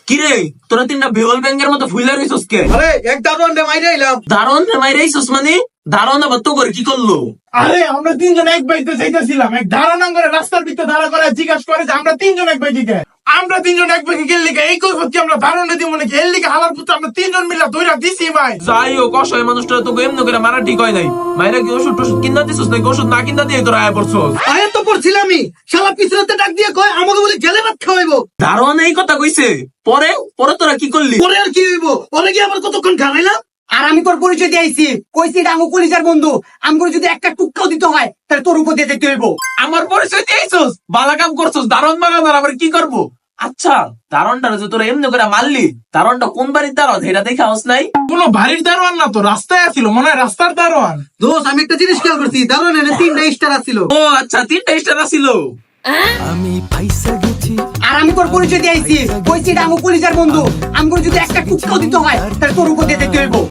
কিরে তোরা তিনটা বেহল ব্যাংকের মতো ফুইলা রইছস কে? আরে এক দারোয়ান রে মাইরে এলাম। দারোয়ান রে মাইরে আইছস মানে? দারোয়ান আবার তো করে কি করলো? আরে আমরা তিনজন এক বাইতে যাইতেছিলাম, এক ধারণা করে রাস্তার ভিতরে দাঁড়া করে জিজ্ঞাসা করে যে আমরা তিনজন এক বাইতে গে। আমরা তিনজন এক বাইকে গেল লিখে এই কৈফত কি আমরা ধারণা দিব নাকি? এর লিখে হালার পুত্র আমরা তিনজন মিলে ধইরা দিছি ভাই। যাই হোক অসহায় মানুষটা তো এমনি করে মারা ঠিক হয় নাই। মাইরা কি ওষুধ টষুধ কিনা দিছস নাকি ওষুধ না কিনা দিয়ে তোরা আয়া পড়ছস? আরে তো পড়ছিলামই, শালা পিছনেতে ডাক দিয়ে কয় আমাকে বলে গেলে ভাত খাওয়াইবো। দারোয়ান এই কথা কইছে? পরে পরে তোরা কি করলি? পরে আর কি হইব? পরে কি আবার কতক্ষণ খাওয়াইলাম? আর আমি তোর পরিচয় দিয়েছি, কইছি ডাঙ্গু কলিজার বন্ধু। আমগুলো যদি একটা টুকটাও দিতে হয় তাহলে তোর উপর দিয়ে যেতে হইব। আমার পরিচয় দিয়েছস, বালা কাম করছস। দারোয়ান মাগানোর আবার কি করবো? আচ্ছা দারোয়ানটা যে তোরা এমনি করে মারলি, দারোয়ানটা কোন বাড়ির দারোয়ান এটা দেখে আস নাই? কোনো বাড়ির দারোয়ান না তো, রাস্তায় আছিল, মনে হয় রাস্তার দারোয়ান। দোষ আমি একটা জিনিস খেয়াল করছি, দারোয়ান এনে 3টা স্টার আছিল। ও আচ্ছা, 3টা স্টার ছিল। আর আমি তোর পরিচয় দিয়েছি, কইছি ডাঙ্গু কলিজার বন্ধু। আমগুলো যদি একটা টুকটাও দিতে হয় তাহলে তোর উপর দিয়ে যেতে হইব।